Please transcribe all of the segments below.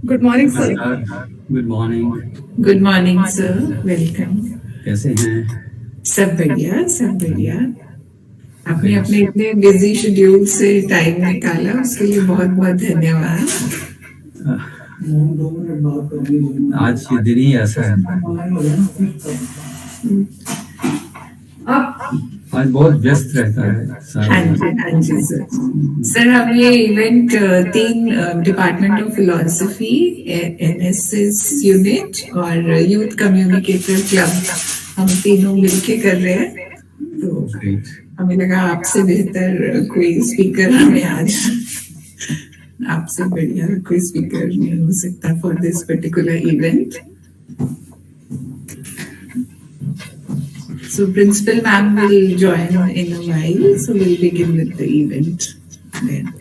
Good morning, sir. Good morning. Good morning sir, welcome. कैसे हैं? सब बढ़िया, सब बढ़िया। आपने अपने इतने बिजी शेड्यूल से टाइम निकाला, उसके लिए बहुत बहुत धन्यवाद। आज ये दिन ही ऐसा है। आज बहुत व्यस्त रहता है। हाँ जी सर। सर हम ये event 3 department of philosophy, NSS unit और यूथ कम्युनिकेटर क्लब, हम तीनों मिलके कर रहे हैं। तो हमें लगा आपसे बेहतर कोई स्पीकर हमें आज, आपसे बढ़िया कोई स्पीकर नहीं हो सकता for this particular event. So Principal Ma'am will join in a while, so we'll begin with the event then.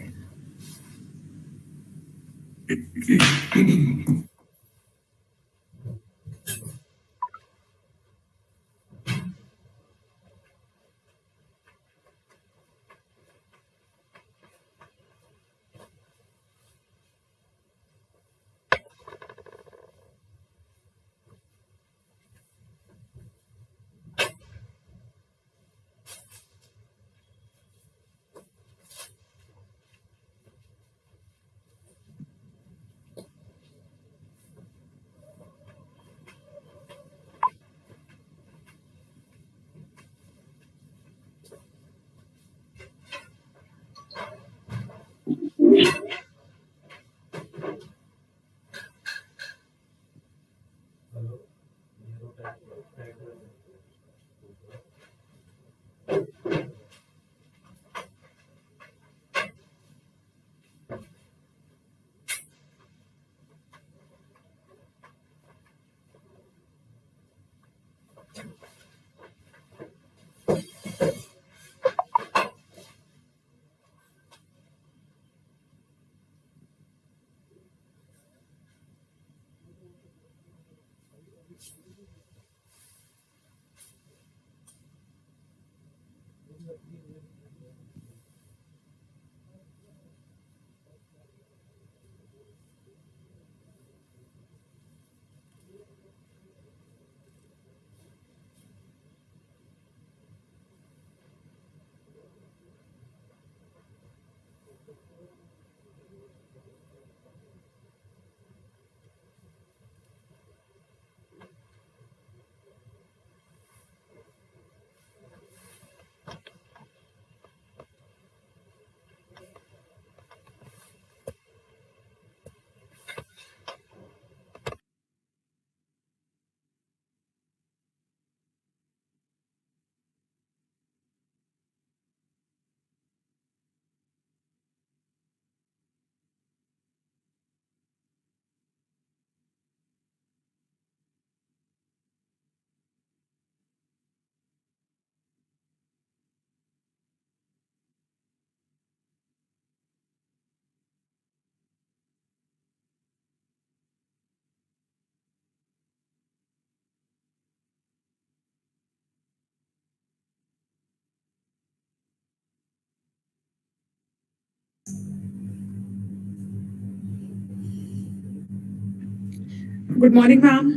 Good morning, ma'am.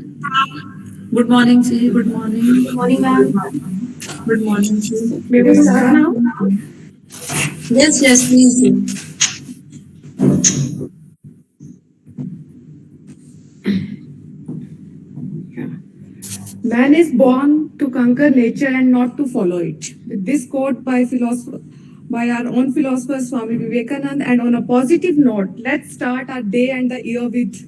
Good morning, ji. Good morning. Good morning, ma'am. Good morning, ji. May we start now? Yes, please. Man is born to conquer nature and not to follow it. With this quote by our own philosopher Swami Vivekananda, and on a positive note, let's start our day and the year with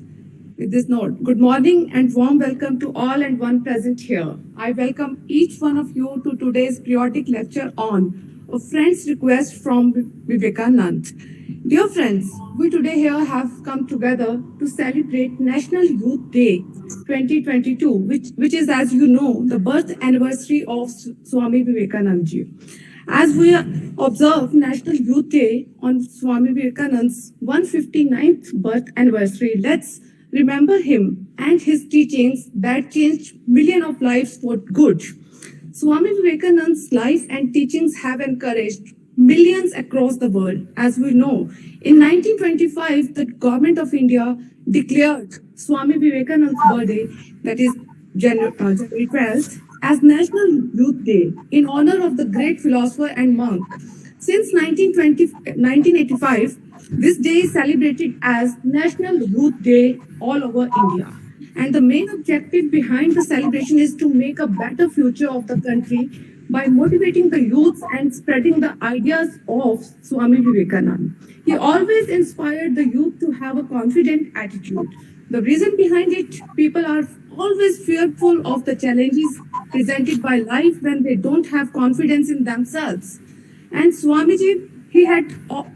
this note. Good morning and warm welcome to all and one present here. I welcome each one of you to today's periodic lecture on a friend's request from Vivekananda. Dear friends, we today here have come together to celebrate National Youth Day 2022, which is, as you know, the birth anniversary of Swami Vivekananda ji. As we observe National Youth Day on Swami Vivekananda's 159th birth anniversary, let's remember him and his teachings that changed millions of lives for good. Swami Vivekananda's life and teachings have encouraged millions across the world. As we know, in 1925, the government of India declared Swami Vivekananda's birthday, that is January 12th, as National Youth Day in honor of the great philosopher and monk. Since 1985, this day is celebrated as National Youth Day all over India. And the main objective behind the celebration is to make a better future of the country by motivating the youth and spreading the ideas of Swami Vivekananda. He always inspired the youth to have a confident attitude. The reason behind it, people are always fearful of the challenges presented by life when they don't have confidence in themselves. And Swamiji, he had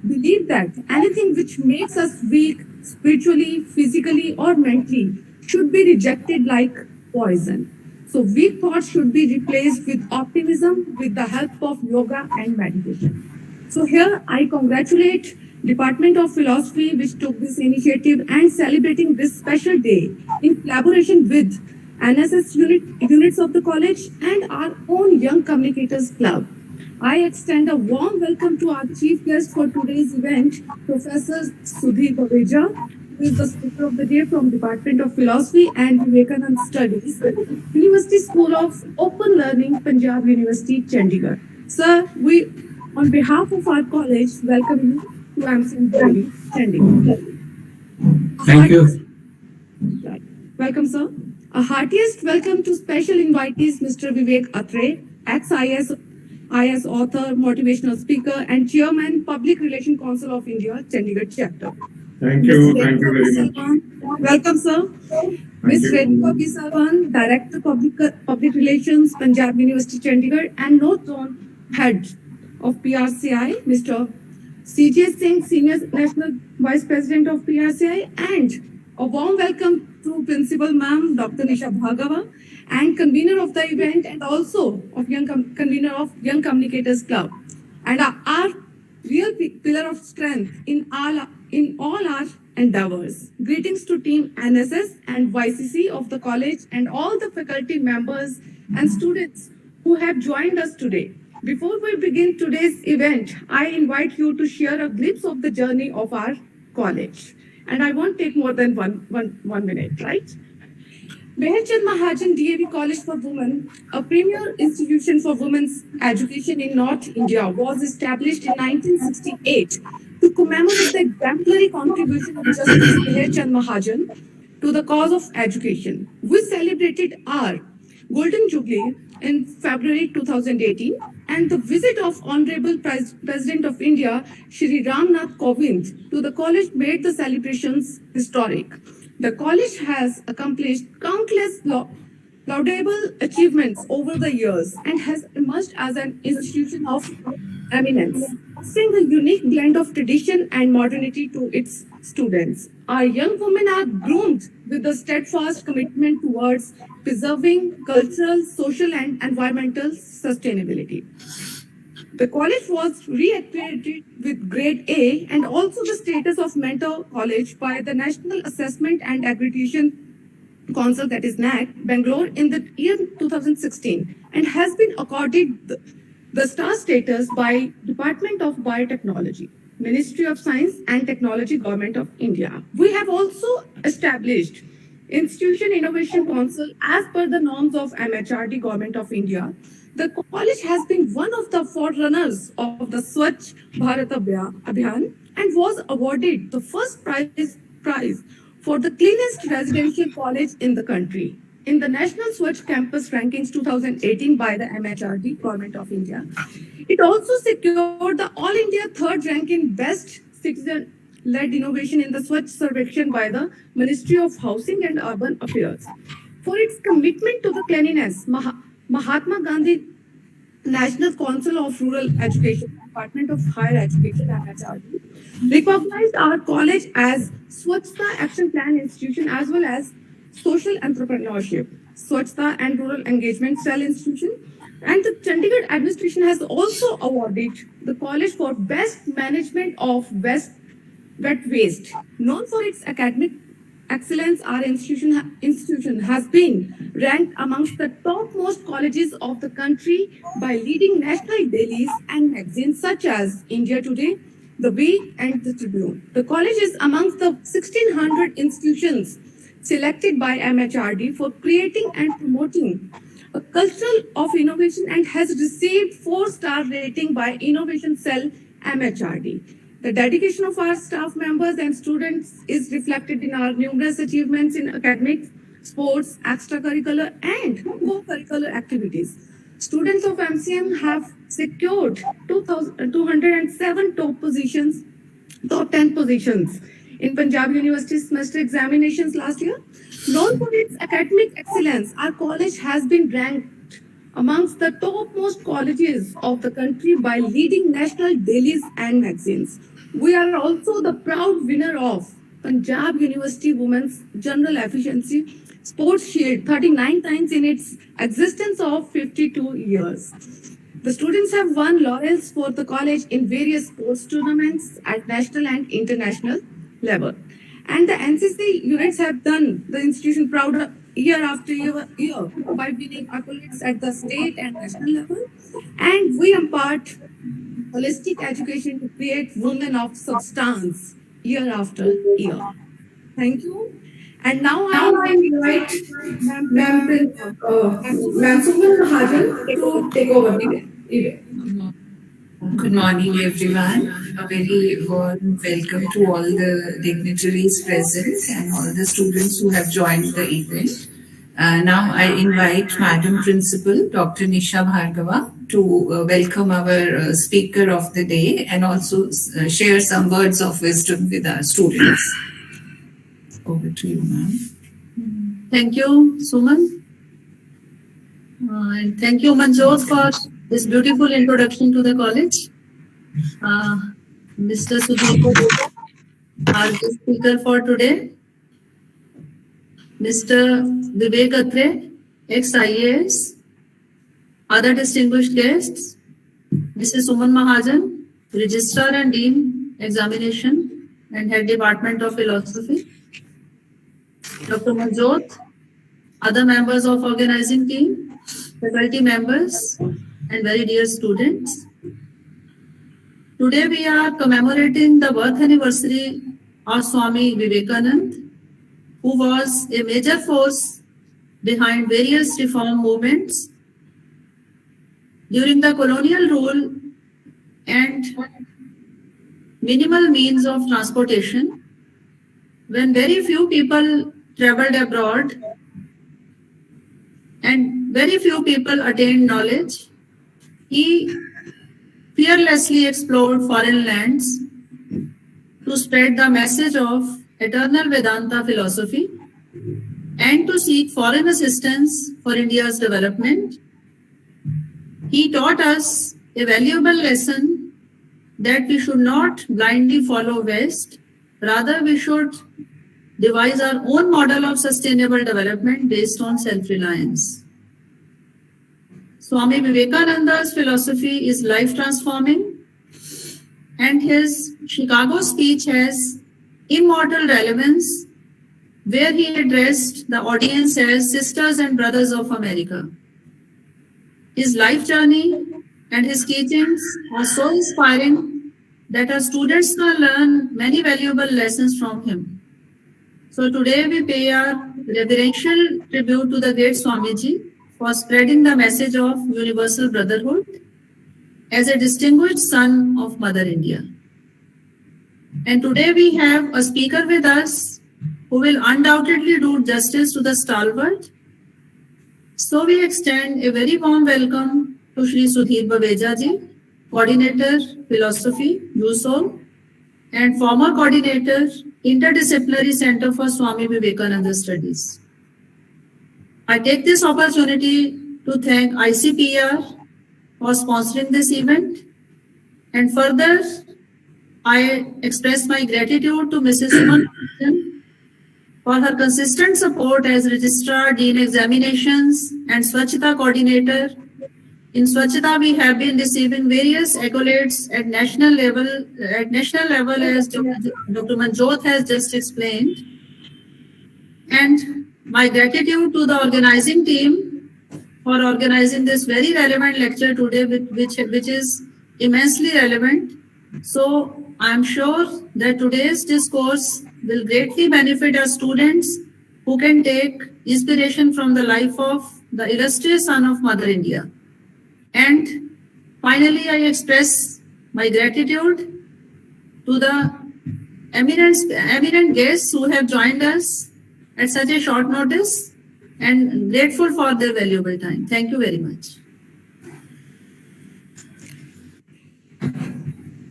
believed that anything which makes us weak spiritually, physically, or mentally should be rejected like poison. So weak thoughts should be replaced with optimism with the help of yoga and meditation. So here I congratulate Department of Philosophy which took this initiative and celebrating this special day in collaboration with NSS units of the college and our own Young Communicators Club. I extend a warm welcome to our chief guest for today's event, Professor Sudhir Baveja, who is the speaker of the day from Department of Philosophy and Vivekananda Studies, University School of Open Learning, Punjab University, Chandigarh. Sir, we, on behalf of our college, welcome you to AMSIN Delhi, Chandigarh. Thank you. Right. Welcome, sir. A heartiest welcome to special invitees, Mr. Vivek Atre, ex-IS author, motivational speaker, and chairman, Public Relation Council of India, Chandigarh chapter. Thank you very much. Welcome, sir. Ms. Redha Salvan, Director Public Relations, Punjab University, Chandigarh, and North Zone Head of PRCI, Mr. CJ Singh, Senior National Vice President of PRCI, and a warm welcome to Principal Ma'am, Dr. Nisha Bhagava, and convener of the event, and also of convener of Young Communicators Club, and our real pillar of strength in all our endeavors. Greetings to Team NSS and YCC of the college and all the faculty members and students who have joined us today. Before we begin today's event, I invite you to share a glimpse of the journey of our college. And I won't take more than one minute, right? Meherchand Mahajan DAV College for Women, a premier institution for women's education in North India, was established in 1968 to commemorate the exemplary contribution of Justice Meherchand Mahajan to the cause of education. We celebrated our Golden Jubilee in February 2018, and the visit of Honorable President of India, Shri Ramnath Kovind, to the college made the celebrations historic. The college has accomplished countless laudable achievements over the years and has emerged as an institution of eminence, offering a unique blend of tradition and modernity to its students. Our young women are groomed with a steadfast commitment towards preserving cultural, social, and environmental sustainability. The college was reaccredited with grade A and also the status of mentor college by the National Assessment and Accreditation Council, that is NAC, Bangalore in the year 2016, and has been accorded the star status by Department of Biotechnology, Ministry of Science and Technology, Government of India. We have also established Institution Innovation Council as per the norms of MHRD, Government of India. The college has been one of the forerunners of the Swachh Bharat Abhiyan and was awarded the first prize for the cleanest residential college in the country in the National Swachh Campus Rankings 2018 by the MHRD, Government of India. It also secured the All India third rank in Best Citizen-led Innovation in the Swachh Survekshan by the Ministry of Housing and Urban Affairs. For its commitment to the cleanliness, Mahatma Gandhi National Council of Rural Education, Department of Higher Education, MHRD, recognized our college as Swachhta Action Plan Institution as well as Social Entrepreneurship, Swachhta and Rural Engagement Cell Institution. And the Chandigarh administration has also awarded the college for Best Management of Wet Waste. Known for its academic excellence, our institution has been ranked amongst the topmost colleges of the country by leading national dailies and magazines such as India Today, The Week, and The Tribune. The college is amongst the 1600 institutions selected by MHRD for creating and promoting a culture of innovation and has received 4-star rating by Innovation Cell MHRD. The dedication of our staff members and students is reflected in our numerous achievements in academics, sports, extracurricular, and co-curricular activities. Students of MCM have secured 207 top 10 positions in Punjab University semester examinations last year. Known for its academic excellence, our college has been ranked amongst the topmost colleges of the country by leading national dailies and magazines. We are also the proud winner of Punjab University Women's General Efficiency Sports Shield 39 times in its existence of 52 years. The students have won laurels for the college in various sports tournaments at national and international level. And the NCC units have done the institution proud year after year by winning accolades at the state and national level. And we impart holistic education to create women of substance year after year. Thank you. And now I invite Ma'am Suman Mahajan to take over the event. Good morning, everyone. A very warm welcome to all the dignitaries present and all the students who have joined the event. Now I invite Madam Principal, Dr. Nisha Bhargava, to welcome our speaker of the day and also share some words of wisdom with our students. Over to you, ma'am. Thank you, Suman. And thank you, Manjot, for this beautiful introduction to the college. Mr. Sudhir, our guest speaker for today. Mr. Vivek Atre, ex-IAS. Other distinguished guests. Mrs. Suman Mahajan, Registrar and Dean, Examination and Head Department of Philosophy. Dr. Manjot, other members of organizing team, faculty members, and very dear students. Today we are commemorating the birth anniversary of Swami Vivekananda, who was a major force behind various reform movements during the colonial rule and minimal means of transportation, when very few people traveled abroad and very few people attained knowledge, he fearlessly explored foreign lands to spread the message of eternal Vedanta philosophy and to seek foreign assistance for India's development. He taught us a valuable lesson that we should not blindly follow West, rather we should devise our own model of sustainable development based on self-reliance. Swami Vivekananda's philosophy is life-transforming, and his Chicago speech has immortal relevance, where he addressed the audience as sisters and brothers of America. His life journey and his teachings are so inspiring that our students can learn many valuable lessons from him. So today we pay our reverential tribute to the great Swamiji for spreading the message of universal brotherhood as a distinguished son of Mother India. And today we have a speaker with us who will undoubtedly do justice to the stalwart. So we extend a very warm welcome to Shri Sudhir Baveja ji, Coordinator Philosophy, USOL, and former Coordinator, Interdisciplinary Center for Swami Vivekananda Studies. I take this opportunity to thank ICPR for sponsoring this event, and further, I express my gratitude to Mrs. Suman for her consistent support as Registrar, Dean Examinations, and Swachhata Coordinator. In Swachhata, we have been receiving various accolades at national level, as Dr. Manjot has just explained. And my gratitude to the organizing team for organizing this very relevant lecture today, which is immensely relevant. So I'm sure that today's discourse will greatly benefit our students who can take inspiration from the life of the illustrious son of Mother India. And finally, I express my gratitude to the eminent guests who have joined us at such a short notice, and grateful for their valuable time. Thank you very much.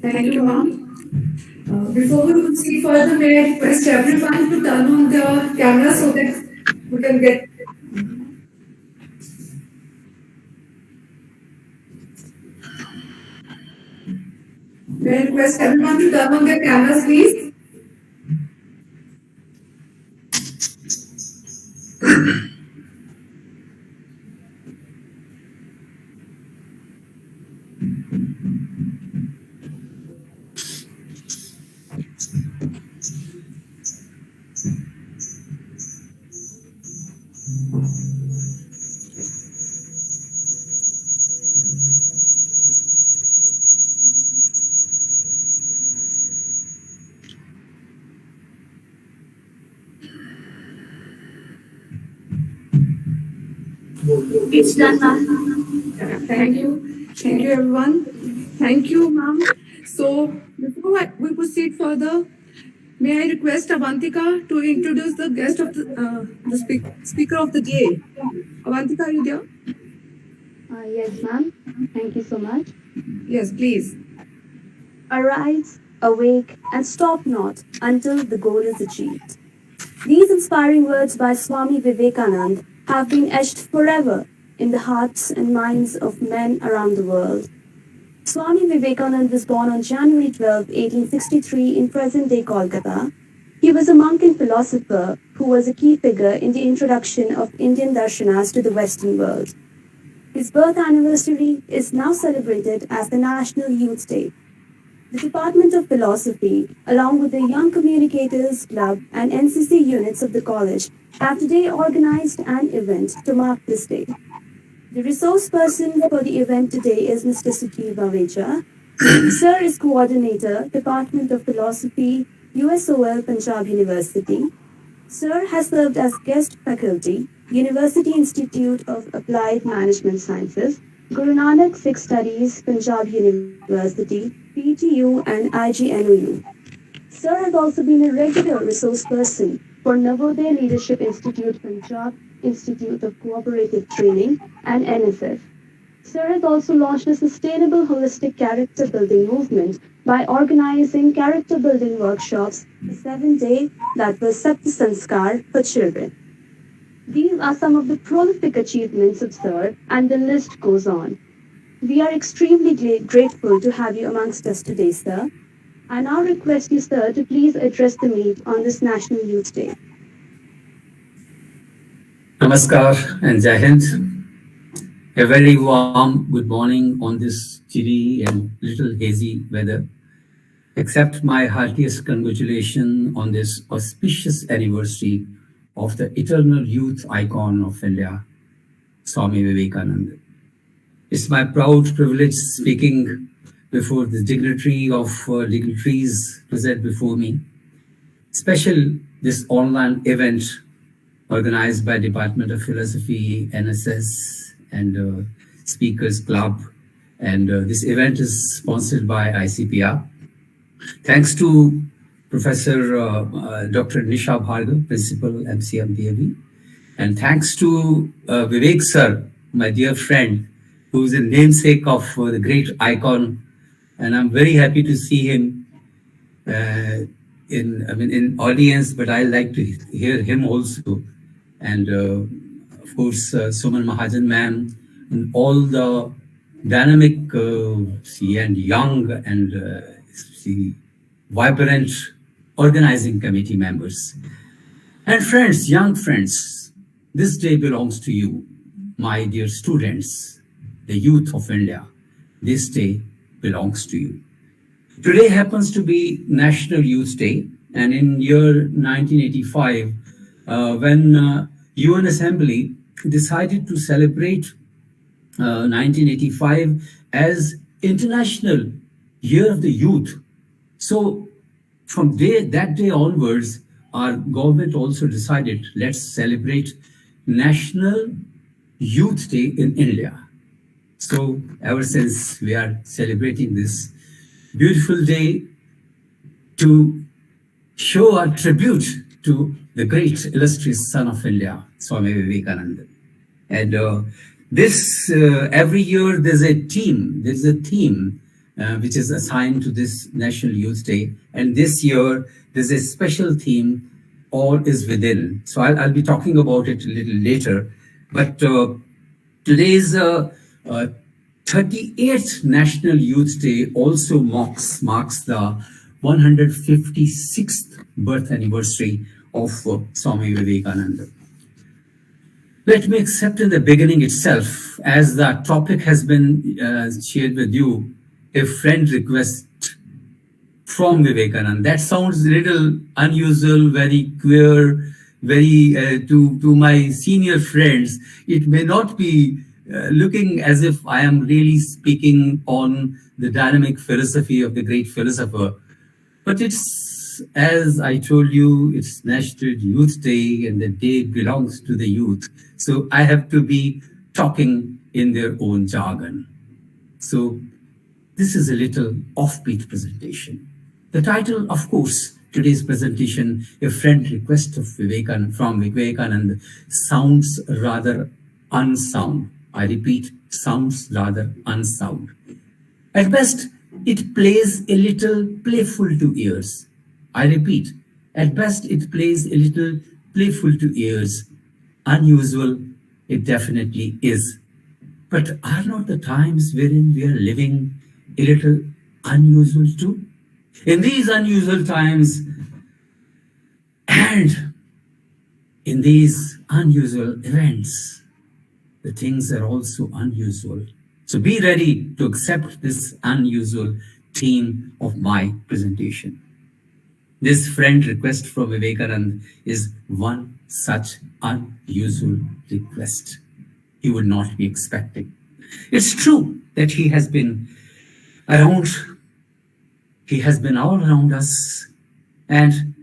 Thank you, ma'am. Before we proceed further, may I request everyone to turn on their camera so that we can get. May I request everyone to turn on their cameras, please? It's done, ma'am. Thank you. Thank you, everyone. Thank you, ma'am. So, before we proceed further, may I request Avantika to introduce the guest of the speaker of the day. Avantika, are you there? Yes, ma'am. Thank you so much. Yes, please. Arise, awake, and stop not until the goal is achieved. These inspiring words by Swami Vivekananda have been etched forever in the hearts and minds of men around the world. Swami Vivekananda was born on January 12, 1863 in present-day Kolkata. He was a monk and philosopher who was a key figure in the introduction of Indian darshanas to the Western world. His birth anniversary is now celebrated as the National Youth Day. The Department of Philosophy, along with the Young Communicators Club and NCC units of the college, have today organized an event to mark this day. The resource person for the event today is Mr. Sukhi Bavecha. Sir is Coordinator, Department of Philosophy, USOL Punjab University. Sir has served as guest faculty, University Institute of Applied Management Sciences, Guru Nanak Sikh Studies, Punjab University, PTU and IGNOU. Sir has also been a regular resource person for Navodaya Leadership Institute, Punjab Institute of Cooperative Training and NSF. Sir has also launched a sustainable holistic character building movement by organizing character building workshops the 7-day that was Satya Sanskar for children. These are some of the prolific achievements of Sir, and the list goes on. We are extremely grateful to have you amongst us today, sir. I now request you, sir, to please address the meet on this National Youth Day. Namaskar and Jai Hind. A very warm good morning on this chilly and little hazy weather. Accept my heartiest congratulations on this auspicious anniversary of the eternal youth icon of India, Swami Vivekananda. It's my proud privilege speaking before the dignitary of dignitaries present before me. Special this online event organized by Department of Philosophy, NSS, and Speakers Club. And this event is sponsored by ICPR. Thanks to Professor Dr. Nisha Bhargav, Principal, MCM DAV. And thanks to Vivek sir, my dear friend, who's a namesake of the great icon. And I'm very happy to see him in audience, but I like to hear him also. And of course, Suman Mahajan ma'am, and all the dynamic and young and vibrant organizing committee members. And friends, young friends, this day belongs to you, my dear students, the youth of India. This day belongs to you. Today happens to be National Youth Day, and in year 1985, when UN Assembly decided to celebrate 1985 as International Year of the Youth. So from that day onwards, our government also decided, let's celebrate National Youth Day in India. So ever since we are celebrating this beautiful day to show our tribute to the great illustrious son of India, Swami Vivekananda. And every year there's a theme which is assigned to this National Youth Day. And this year there's a special theme, All is Within. So I'll be talking about it a little later. But today's 38th National Youth Day also marks the 156th birth anniversary of Swami Vivekananda. Let me accept in the beginning itself, as the topic has been shared with you, a friend request from Vivekananda. That sounds a little unusual, very queer, very to my senior friends. It may not be looking as if I am really speaking on the dynamic philosophy of the great philosopher, but it's, as I told you, it's National Youth Day and the day belongs to the youth. So I have to be talking in their own jargon. So this is a little offbeat presentation. The title, of course, today's presentation, A Friend Request of from Vivekananda, sounds rather unsound. I repeat, sounds rather unsound. At best, it plays a little playful to ears. I repeat, at best, it plays a little playful to ears. Unusual, it definitely is. But are not the times wherein we are living a little unusual too? In these unusual times and in these unusual events, the things are also unusual. So be ready to accept this unusual theme of my presentation. This friend request from Vivekananda is one such unusual request you would not be expecting. It's true that he has been around, he has been all around us, and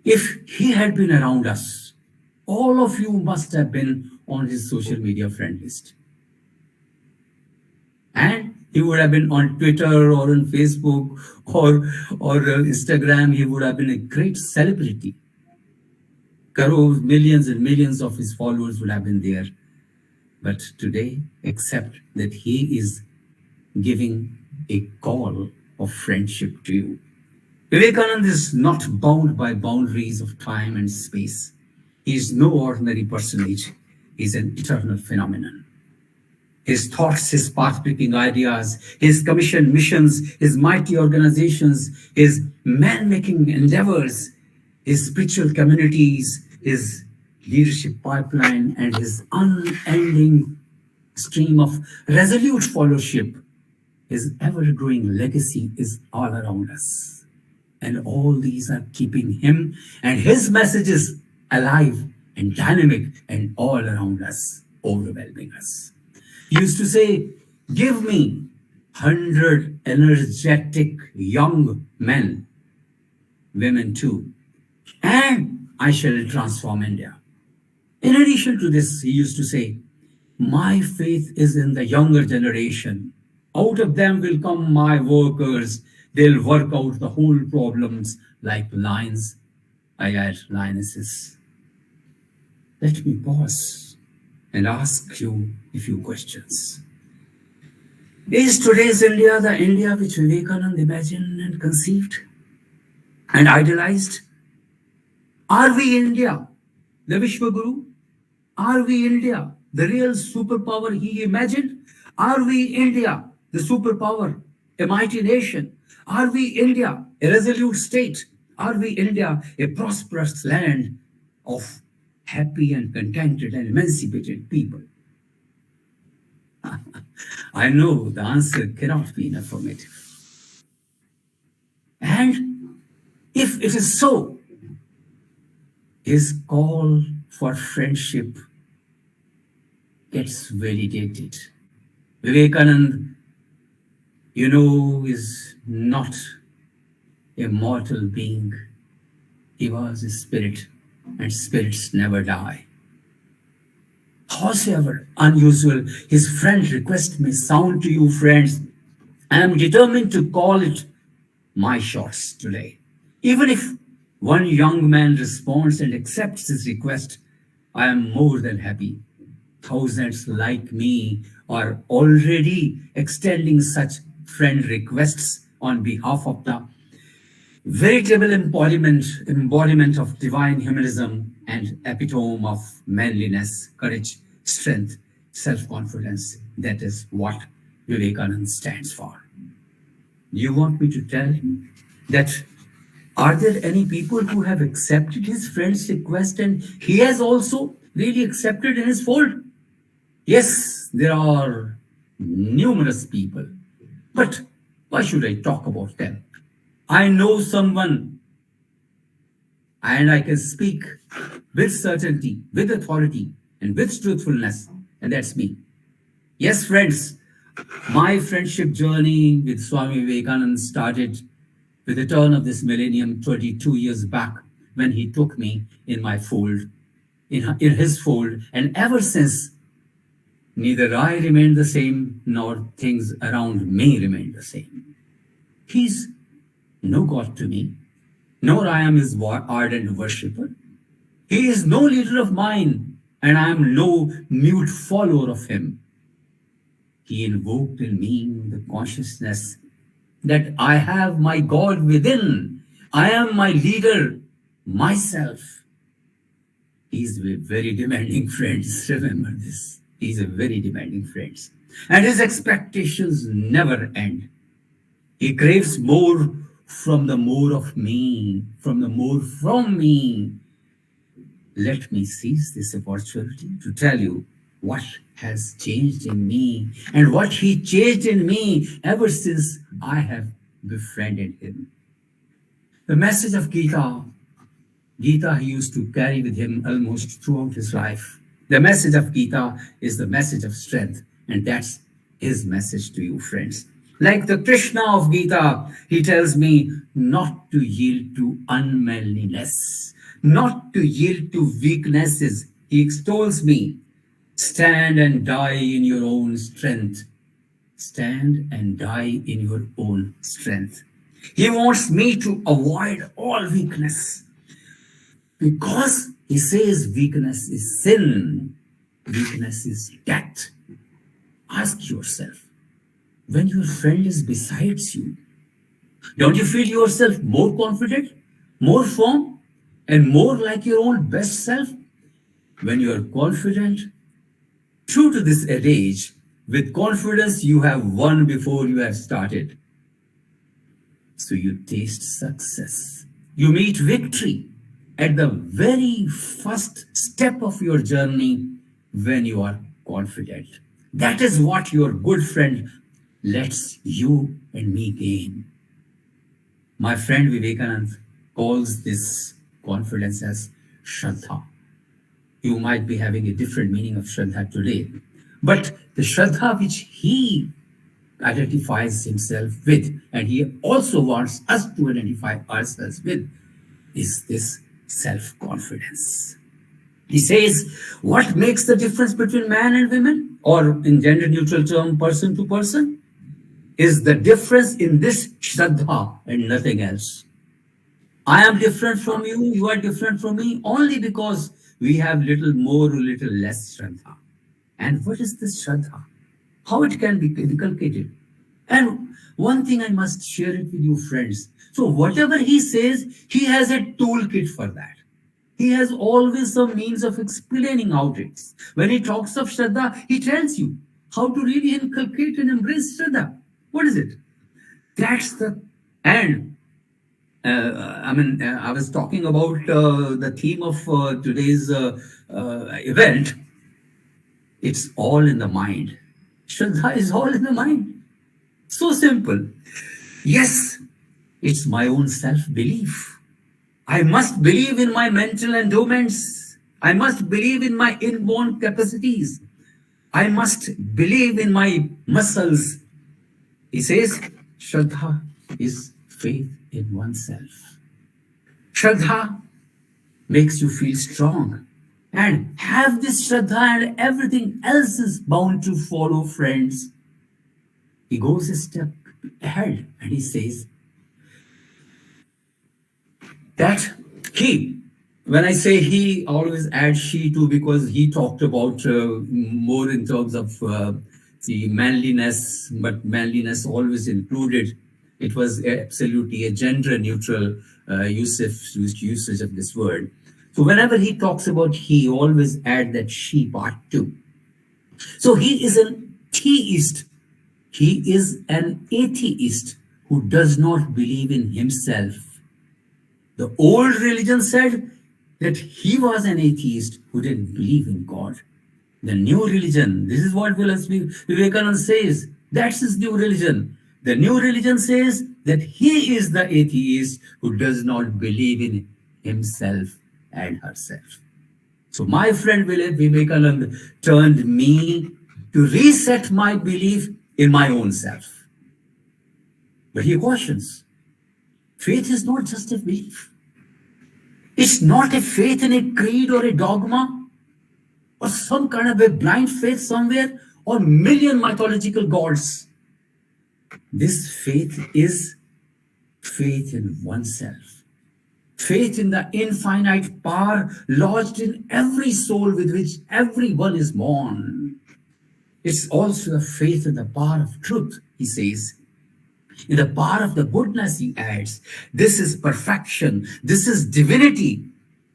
if he had been around us, all of you must have been on his social media friend list. And he would have been on Twitter or on Facebook or Instagram. He would have been a great celebrity. Crores, millions and millions of his followers would have been there. But today, except that he is giving a call of friendship to you. Vivekananda is not bound by boundaries of time and space. He is no ordinary personage. He is an eternal phenomenon. His thoughts, his path-breaking ideas, his commissioned missions, his mighty organizations, his man-making endeavors, his spiritual communities, his leadership pipeline, and his unending stream of resolute followership, his ever-growing legacy is all around us. And all these are keeping him and his messages alive and dynamic and all around us, overwhelming us. He used to say, give me 100 energetic young men, women too, and I shall transform India. In addition to this, he used to say, my faith is in the younger generation. Out of them will come my workers. They'll work out the whole problems like lions. I add lionesses. Let me pause and ask you a few questions. Is today's India the India which Vivekananda imagined and conceived and idealized? Are we India, the Vishwaguru? Are we India, the real superpower he imagined? Are we India, the superpower, a mighty nation? Are we India, a resolute state? Are we India, a prosperous land of happy and contented and emancipated people? I know the answer cannot be an affirmative. And if it is so, his call for friendship gets validated. Vivekananda, is not a mortal being. He was a spirit, and spirits never die. However unusual his friend request may sound to you, friends, I am determined to call it my shots today. Even if one young man responds and accepts his request, I am more than happy. Thousands like me are already extending such friend requests on behalf of the veritable embodiment of divine humanism and epitome of manliness, courage, strength, self-confidence. That is what Vivekananda stands for. You want me to tell him that are there any people who have accepted his friend's request and he has also really accepted in his fold? Yes, there are numerous people. But why should I talk about them? I know someone and I can speak with certainty, with authority, and with truthfulness, and that's me. Yes, friends, my friendship journey with Swami Vivekananda started with the turn of this millennium 22 years back when he took me in my fold, in his fold, and ever since, neither I remained the same nor things around me remained the same. He's no God to me, nor I am his ardent worshipper. He is no leader of mine, and I am no mute follower of him. He invoked in me the consciousness that I have my God within. I am my leader, myself. He's a very demanding friend. Remember this. He's a very demanding friend. And his expectations never end. He craves more from the more of me, from the more from me. Let me seize this opportunity to tell you what has changed in me and what he changed in me ever since I have befriended him. The message of Gita he used to carry with him almost throughout his life. The message of Gita is the message of strength, and that's his message to you, friends. Like the Krishna of Gita, he tells me not to yield to unmanliness, not to yield to weaknesses. He extols me. Stand and die in your own strength. Stand and die in your own strength. He wants me to avoid all weakness because he says weakness is sin, weakness is death. Ask yourself, when your friend is besides you, don't you feel yourself more confident, more firm, and more like your own best self? When you are confident, true to this adage, with confidence you have won before you have started. So you taste success. You meet victory at the very first step of your journey when you are confident. That is what your good friend lets you and me gain. My friend Vivekananda calls this confidence as Shraddha. You might be having a different meaning of Shraddha today, but the Shraddha which he identifies himself with, and he also wants us to identify ourselves with, is this self-confidence. He says, what makes the difference between man and women, or in gender-neutral term, person to person, is the difference in this Shraddha and nothing else. I am different from you, you are different from me, only because we have little more or little less Shraddha. And what is this Shraddha? How it can be inculcated? And one thing I must share it with you, friends. So whatever he says, he has a toolkit for that. He has always some means of explaining out it. When he talks of Shraddha, he tells you how to really inculcate and embrace Shraddha. What is it? That's the end. I was talking about the theme of today's event. It's all in the mind. Shraddha is all in the mind. So simple. Yes, it's my own self-belief. I must believe in my mental endowments. I must believe in my inborn capacities. I must believe in my muscles. He says, Shraddha is faith in oneself. Shraddha makes you feel strong. And have this Shraddha and everything else is bound to follow, friends. He goes a step ahead and he says that when I say he, always add she too, because he talked about more in terms of the manliness, but manliness always included. It was absolutely a gender neutral usage of this word. So whenever he talks about he, always add that she part too. So he is an theist. He is an atheist who does not believe in himself. The old religion said that he was an atheist who didn't believe in God. The new religion, this is what Vivekananda says, that's his new religion. The new religion says that he is the atheist who does not believe in himself and herself. So my friend Vivekananda turned me to reset my belief in my own self. But he cautions, faith is not just a belief. It's not a faith in a creed or a dogma or some kind of a blind faith somewhere or million mythological gods. This faith is faith in oneself. Faith in the infinite power lodged in every soul with which everyone is born. It's also a faith in the power of truth, he says. In the power of the goodness, he adds. This is perfection. This is divinity,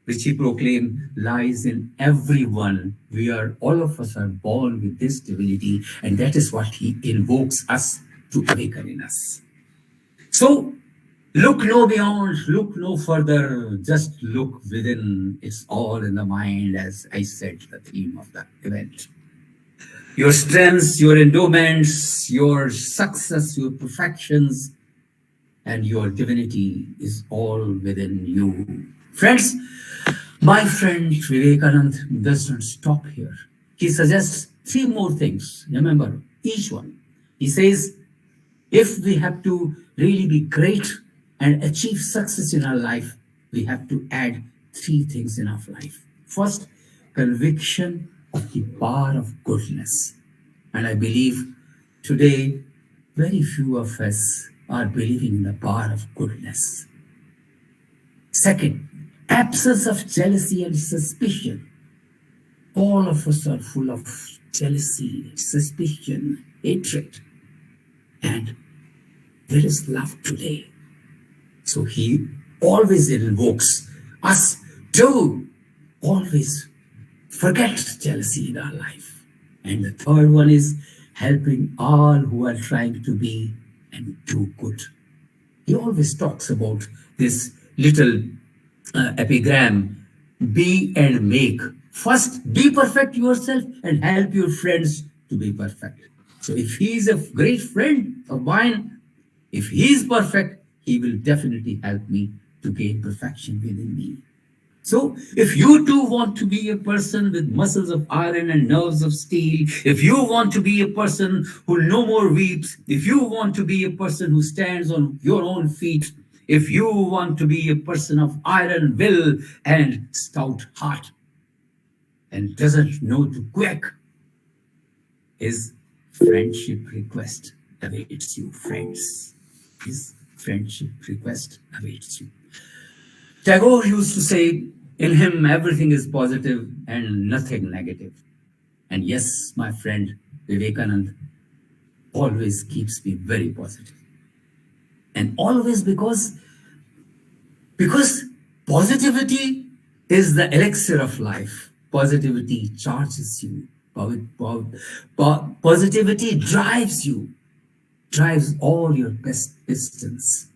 which he proclaimed lies in everyone. All of us are born with this divinity, and that is what he invokes us to awaken in us. So, look no beyond, look no further, just look within. It's all in the mind, as I said, the theme of the event. Your strengths, your endowments, your success, your perfections, and your divinity is all within you. Friends, my friend Vivekananda doesn't stop here. He suggests 3 more things. Remember, each one. He says, if we have to really be great and achieve success in our life, we have to add 3 things in our life. First, conviction of the power of goodness. And I believe today, very few of us are believing in the power of goodness. Second, absence of jealousy and suspicion. All of us are full of jealousy, suspicion, hatred. And there is love today. So he always invokes us to always forget jealousy in our life. And the third one is helping all who are trying to be and do good. He always talks about this little epigram, be and make. First, be perfect yourself and help your friends to be perfect. So if he is a great friend of mine, if he is perfect, he will definitely help me to gain perfection within me. So if you too want to be a person with muscles of iron and nerves of steel, if you want to be a person who no more weeps, if you want to be a person who stands on your own feet, if you want to be a person of iron will and stout heart and doesn't know to quack, his friendship request awaits you, friends. His friendship request awaits you. Tagore used to say, in him everything is positive and nothing negative. And yes, my friend Vivekananda always keeps me very positive. And always because positivity is the elixir of life. Positivity charges you. Positivity drives you, drives all your best distance.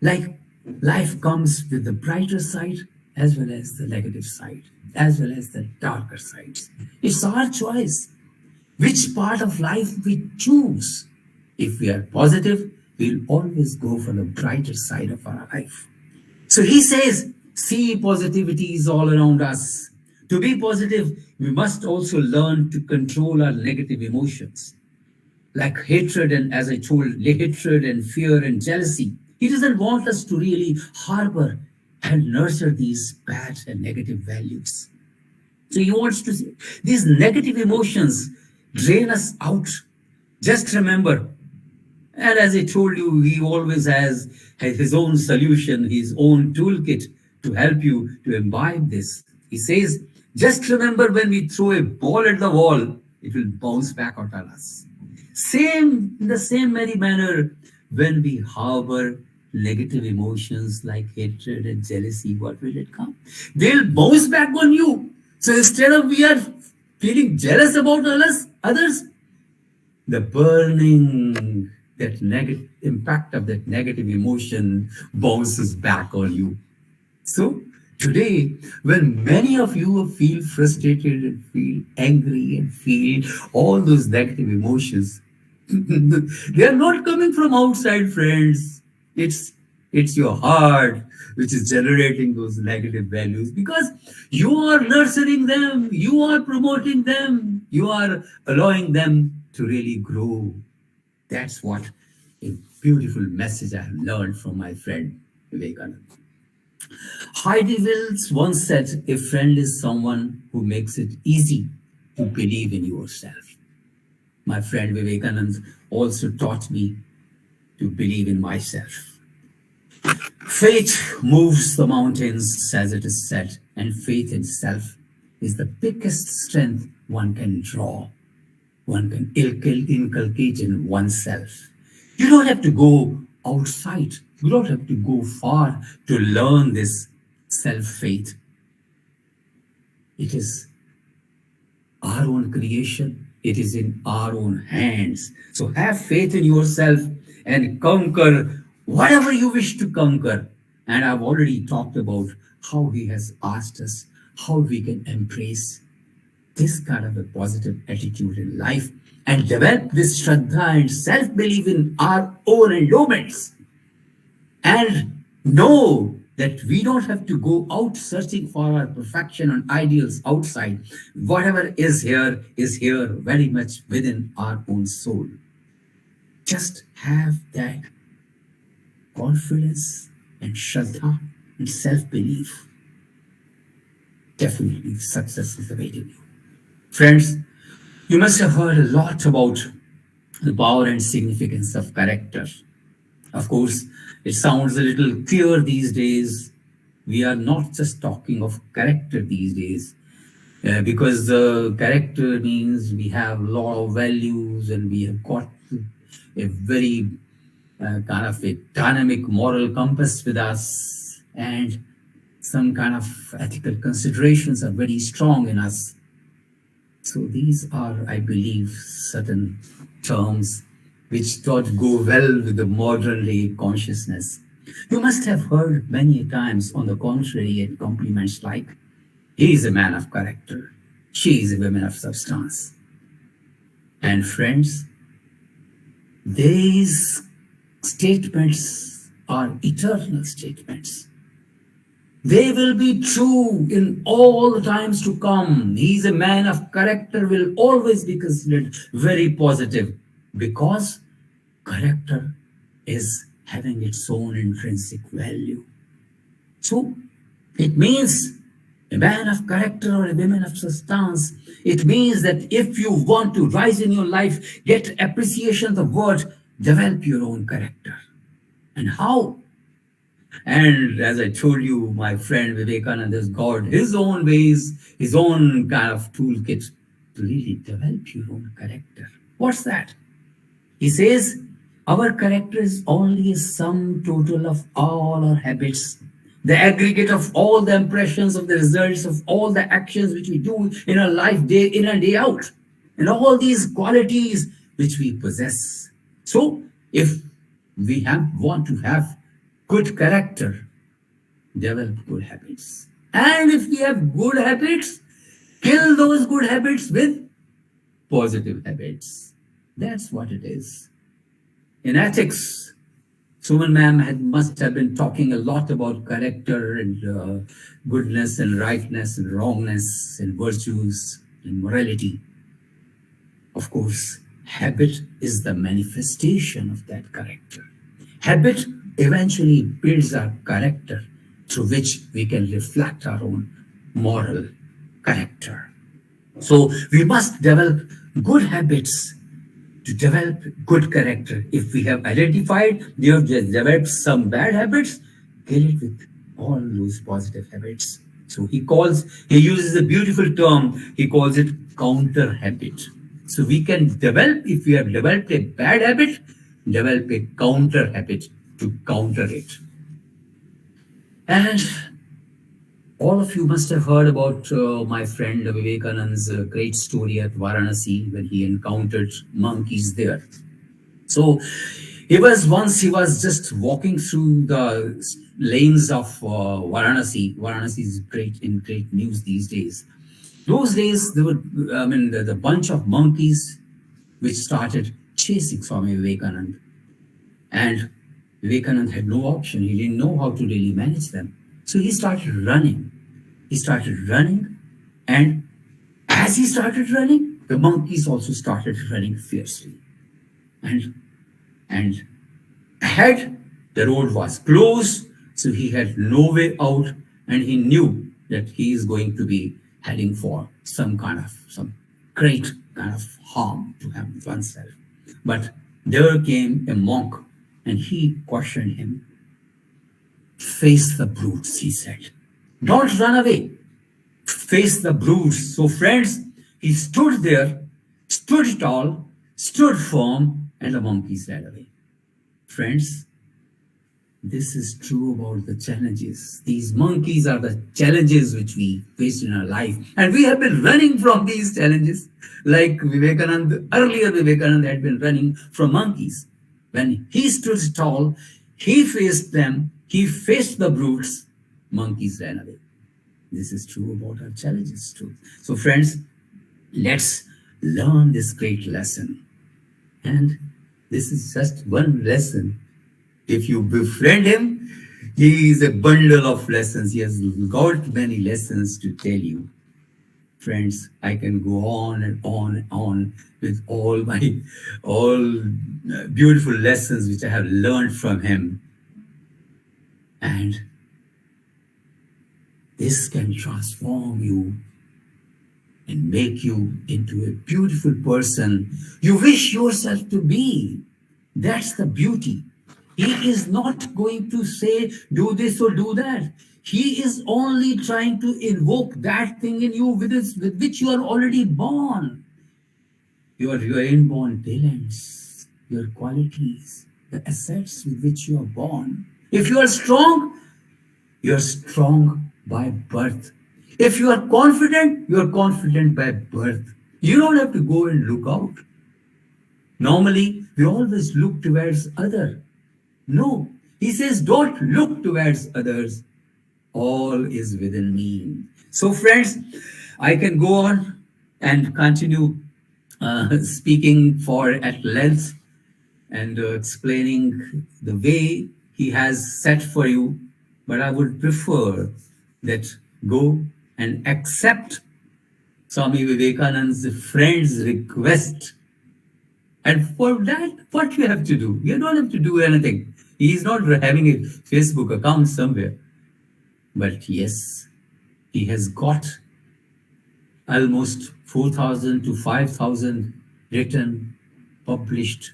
Like life comes with the brighter side as well as the negative side, as well as the darker sides. It's our choice which part of life we choose. If we are positive, we'll always go for the brighter side of our life. So he says, see, positivity is all around us. To be positive, we must also learn to control our negative emotions, like hatred and, as I told, hatred and fear and jealousy. He doesn't want us to really harbor and nurture these bad and negative values. So he wants to see these negative emotions drain us out. Just remember, and as I told you, he always has his own solution, his own toolkit to help you to imbibe this. He says, just remember, when we throw a ball at the wall, it will bounce back out on us. Same, in the same very manner, when we harbor negative emotions like hatred and jealousy, what will it come? They'll bounce back on you. So instead of we are feeling jealous about others, the burning, that negative impact of that negative emotion bounces back on you. So today, when many of you feel frustrated and feel angry and feel all those negative emotions, they are not coming from outside, friends. It's your heart which is generating those negative values, because you are nurturing them, you are promoting them, you are allowing them to really grow. That's what a beautiful message I have learned from my friend Vivekananda. Heidi Wills once said, a friend is someone who makes it easy to believe in yourself. My friend Vivekananda also taught me to believe in myself. Faith moves the mountains, as it is said, and faith in self is the biggest strength one can draw, one can inculcate in oneself. You don't have to go outside. You don't have to go far to learn this self-faith. It is our own creation. It is in our own hands. So have faith in yourself and conquer whatever you wish to conquer. And I've already talked about how he has asked us how we can embrace this kind of a positive attitude in life and develop this Shraddha and self-belief in our own endowments. And know that we don't have to go out searching for our perfection and ideals outside. Whatever is here very much within our own soul. Just have that confidence and Shraddha and self-belief. Definitely success is awaiting you. Friends, you must have heard a lot about the power and significance of character. Of course, it sounds a little clear these days. We are not just talking of character these days, because character means we have a lot of values and we have got a very kind of a dynamic moral compass with us, and some kind of ethical considerations are very strong in us. So these are, I believe, certain terms which don't go well with the modern day consciousness. You must have heard many times, on the contrary, compliments like, he is a man of character, she is a woman of substance. And friends, these statements are eternal statements. They will be true in all the times to come. He is a man of character will always be considered very positive, because character is having its own intrinsic value. So it means a man of character or a woman of substance. It means that if you want to rise in your life, get appreciation of the word, develop your own character. And how? And as I told you, my friend Vivekananda has got his own ways, his own kind of toolkit to really develop your own character. What's that? He says, our character is only a sum total of all our habits, the aggregate of all the impressions of the results of all the actions which we do in our life, day in and day out, and all these qualities which we possess. So if we want to have good character, develop good habits. And if we have good habits, kill those good habits with positive habits. That's what it is. In ethics, Suman ma'am must have been talking a lot about character and goodness and rightness and wrongness and virtues and morality. Of course, habit is the manifestation of that character. Habit eventually builds our character through which we can reflect our own moral character. So we must develop good habits to develop good character. If we have identified, we have developed some bad habits, kill it with all those positive habits. So he uses a beautiful term, he calls it counter habit. So we can develop, if we have developed a bad habit, develop a counter habit to counter it. And all of you must have heard about my friend Vivekananda's great story at Varanasi when he encountered monkeys there. So he was just walking through the lanes of Varanasi. Varanasi is in great news these days. Those days, there were, the bunch of monkeys which started chasing Swami Vivekananda. And Vivekananda had no option. He didn't know how to really manage them. So he started running. And as he started running, the monkeys also started running fiercely. And ahead, the road was closed, so he had no way out, and he knew that he is going to be heading for some great kind of harm to oneself. But there came a monk, and he questioned him. Face the brutes, he said. Don't run away. Face the brutes. So friends, he stood there, stood tall, stood firm, and the monkeys ran away. Friends, this is true about the challenges. These monkeys are the challenges which we face in our life. And we have been running from these challenges. Like earlier Vivekananda had been running from monkeys. When he stood tall, he faced them, he faced the brutes, monkeys ran away. This is true about our challenges too. So friends, let's learn this great lesson. And this is just one lesson. If you befriend him, he is a bundle of lessons. He has got many lessons to tell you. Friends, I can go on and on and on with all beautiful lessons which I have learned from him. And this can transform you and make you into a beautiful person you wish yourself to be. That's the beauty. He is not going to say, do this or do that. He is only trying to invoke that thing in you with which you are already born. Your inborn talents, your qualities, the assets with which you are born. If you are strong by birth. If you are confident by birth. You don't have to go and look out. Normally, we always look towards others. No, he says, don't look towards others. All is within me. So friends, I can go on and continue speaking at length and explaining the way he has set for you. But I would prefer that go and accept Swami Vivekananda's friend's request. And for that, what you have to do? You don't have to do anything. He is not having a Facebook account somewhere. But yes, he has got almost 4,000 to 5,000 written, published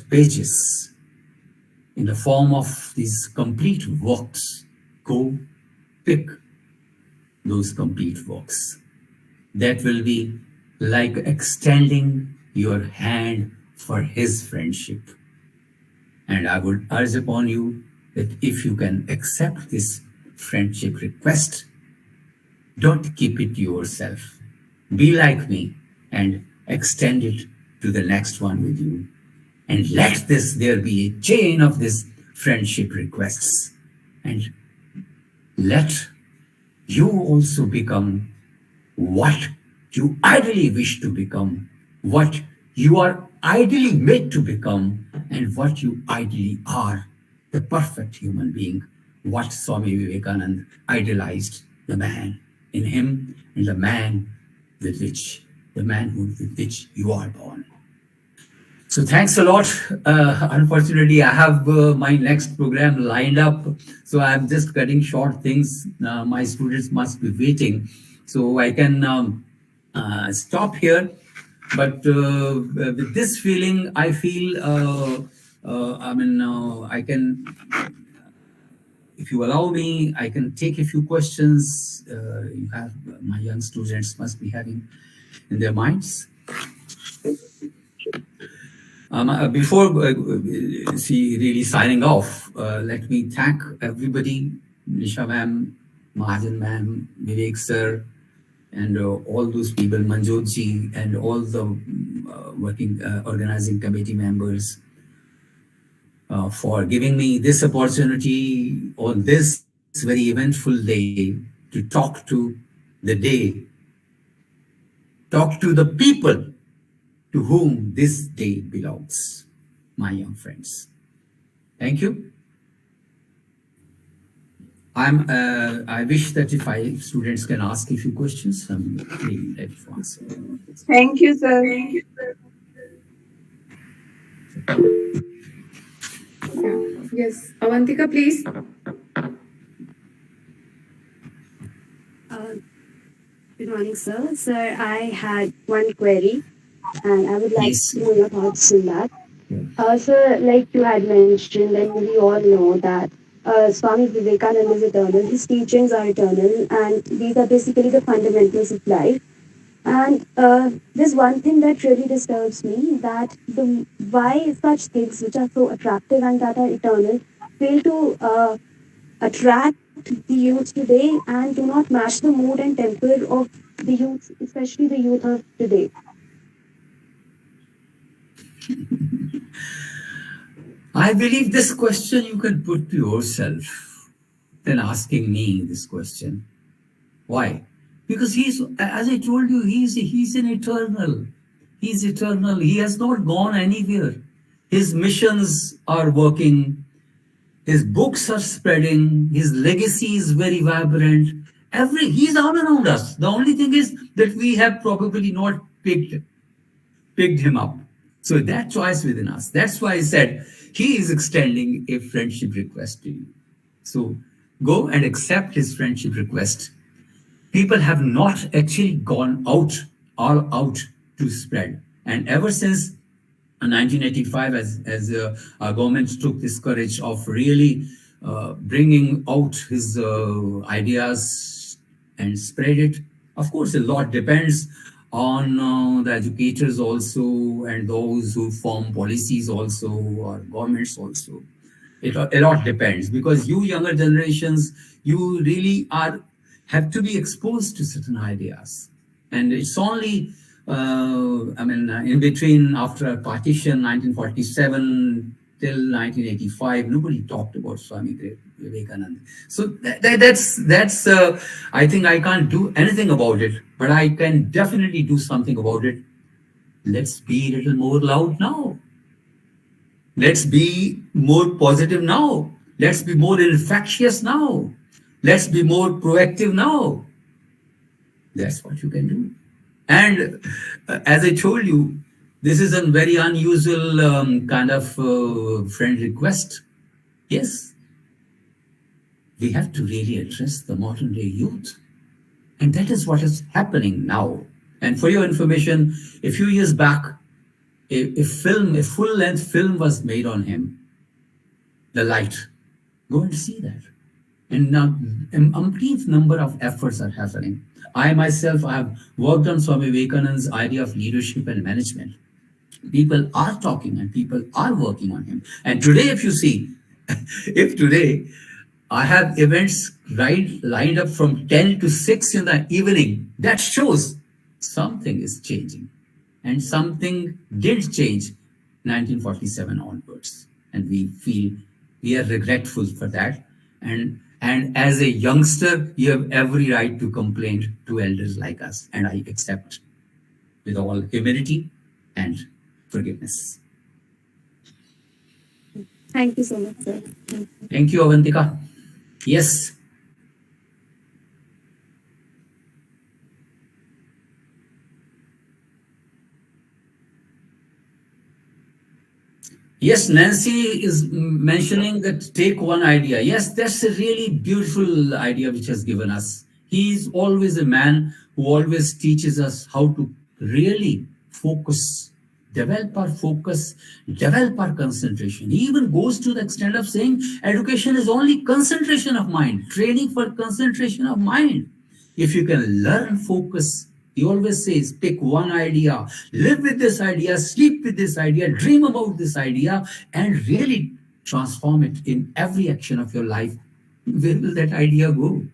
pages in the form of these complete works. Go pick those complete works. That will be like extending your hand for his friendship. And I would urge upon you that if you can accept this friendship request, don't keep it to yourself. Be like me and extend it to the next one with you. And let there be a chain of this friendship requests. And let you also become what you ideally wish to become, what you are ideally made to become, and what you ideally are, the perfect human being, what Swami Vivekananda idealized, the man in him and the man with which you are born. So thanks a lot. Unfortunately, I have my next program lined up, so I'm just cutting short things. My students must be waiting, so I can stop here. But with this feeling, I feel, I can, if you allow me, I can take a few questions you have, my young students must be having in their minds. Before really signing off, let me thank everybody, Nisha ma'am, Mahajan ma'am, Vivek sir, and all those people, Manjot ji, and all the organizing committee members for giving me this opportunity on this very eventful day to talk to the day, talk to the people to whom this day belongs, my young friends. Thank you. I wish that if students can ask a few questions, I'm really ready to answer. Thank you, sir. Yes, Avantika, please. Good morning, sir. Sir, I had one query, and I would like Yes. to know your thoughts on that. Sir, like you had mentioned, and we all know that Swami Vivekananda is eternal. His teachings are eternal, and these are basically the fundamentals of life. And there's one thing that really disturbs me, that the why such things which are so attractive and that are eternal fail to attract the youth today and do not match the mood and temper of the youth, especially the youth of today. I believe this question you can put to yourself than asking me this question. Why? Because he's, as I told you, he's an eternal. He's eternal. He has not gone anywhere. His missions are working. His books are spreading. His legacy is very vibrant. He's all around us. The only thing is that we have probably not picked him up. So that choice within us. That's why I said he is extending a friendship request to you. So go and accept his friendship request. People have not actually gone all out to spread. And ever since 1985, as our government took this courage of really bringing out his ideas and spread it, of course, a lot depends on the educators also and those who form policies also, or governments also. A lot depends, because you younger generations, you really have to be exposed to certain ideas. And it's only, in between, after partition, 1947 till 1985, nobody talked about Swami Vivekananda. So that's I think I can't do anything about it, but I can definitely do something about it. Let's be a little more loud now. Let's be more positive now. Let's be more infectious now. Let's be more proactive now. That's what you can do. And as I told you, this is a very unusual kind of friend request. Yes, we have to really address the modern day youth. And that is what is happening now. And for your information, a few years back, a full-length film was made on him, The Light. Go and see that. And now an umpteenth number of efforts are happening. I myself have worked on Swami Vivekananda's idea of leadership and management. People are talking and people are working on him. And today, if you see, if today I have events lined up from 10 to 6 in the evening, that shows something is changing. And something did change 1947 onwards. And we are regretful for that. And as a youngster, you have every right to complain to elders like us. And I accept with all humility and forgiveness. Thank you so much, sir. Thank you, Avantika. Yes. Yes, Nancy is mentioning that take one idea. Yes, that's a really beautiful idea which has given us. He is always a man who always teaches us how to really focus, develop our concentration. He even goes to the extent of saying education is only concentration of mind, training for concentration of mind. If you can learn focus, he always says, pick one idea, live with this idea, sleep with this idea, dream about this idea, and really transform it in every action of your life. Where will that idea go?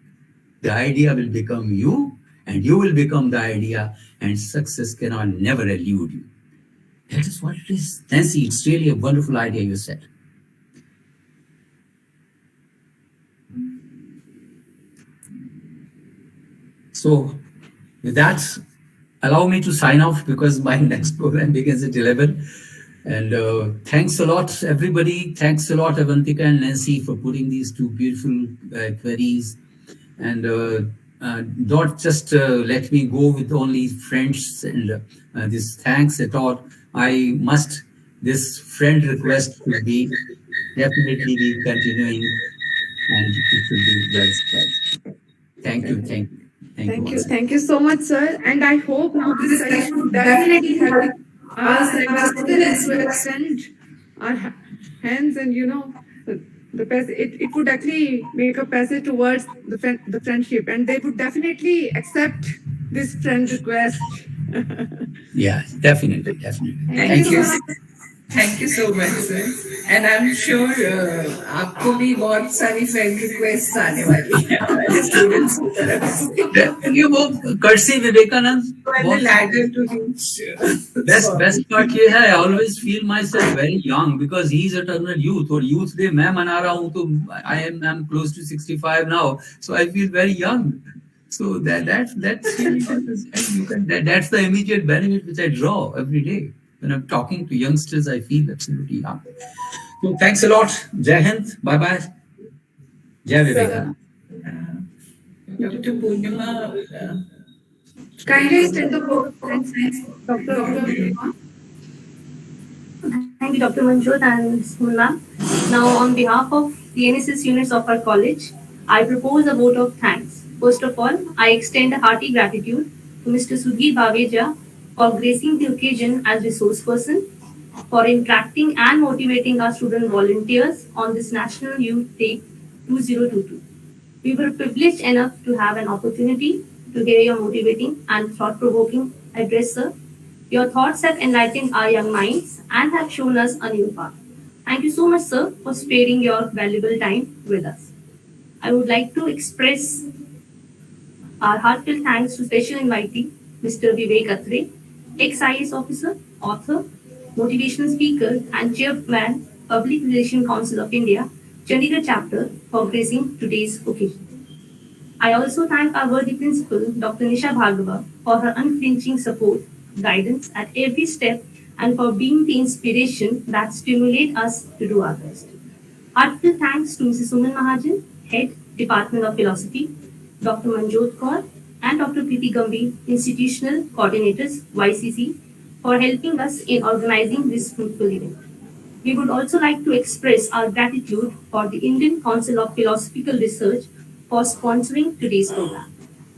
The idea will become you, and you will become the idea, and success cannot never elude you. That is what it is. Nancy, it's really a wonderful idea you said. So, with that, allow me to sign off because my next program begins at 11. And thanks a lot, everybody. Thanks a lot, Avantika and Nancy, for putting these two beautiful queries. And not just let me go with only friends and this thanks at all. I must, this friend request will be definitely be continuing and it will be well spread. Thank you, thank you. Thank you so much, sir. And I hope now this session would definitely help us and our students to extend our hands and it would actually make a passage towards the friendship, and they would definitely accept this friend request. Yeah, definitely. Thank you. Thank you so much, sir. And I'm sure आपको भी बहुत सारी friend requests आने वाली हैं हमारे students की तरफ से. ये वो courtesy Vivekanand. The ladder to reach. Best part ये है, I always feel myself very young because he's eternal youth और youth day मैं मना रहा हूँ तो I'm close to 65 now, so I feel very young. So that's the immediate benefit which I draw every day. When I'm talking to youngsters, I feel absolutely young. So thanks a lot. Jai Hind. Bye bye. Jai Vivekananda. Dr. Purnima. Kindly extend the book and thanks, Dr. Thank you, Dr. Manjot and Smula. Now, on behalf of the NSS units of our college, I propose a vote of thanks. First of all, I extend a hearty gratitude to Mr. Sudhir Baveja for gracing the occasion as resource person, for interacting and motivating our student volunteers on this National Youth Day 2022. We were privileged enough to have an opportunity to hear your motivating and thought-provoking address, sir. Your thoughts have enlightened our young minds and have shown us a new path. Thank you so much, sir, for sparing your valuable time with us. I would like to express our heartfelt thanks to special invitee, Mr. Vivek Atre, ex-IAS officer, author, motivational speaker, and chairman, Public Relations Council of India, Chandigarh chapter, for gracing today's occasion. I also thank our worthy principal, Dr. Nisha Bhargava, for her unflinching support, guidance at every step, and for being the inspiration that stimulates us to do our best. Heartfelt thanks to Mrs. Suman Mahajan, Head, Department of Philosophy, Dr. Manjot Kaur, and Dr. Preeti Gambi, Institutional Coordinators, YCC, for helping us in organizing this fruitful event. We would also like to express our gratitude for the Indian Council of Philosophical Research for sponsoring today's program.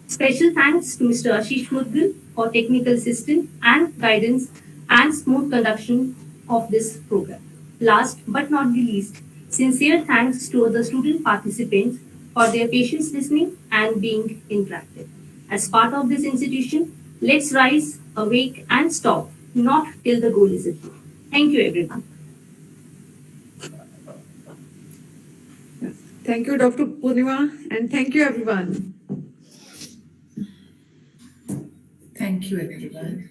Special thanks to Mr. Ashish Mudgal for technical assistance and guidance and smooth conduction of this program. Last but not the least, sincere thanks to the student participants for their patience listening and being interactive. As part of this institution, let's rise, awake, and stop, not till the goal is achieved. Thank you, everyone. Thank you, Dr. Purnima, and thank you, everyone. Thank you, everyone.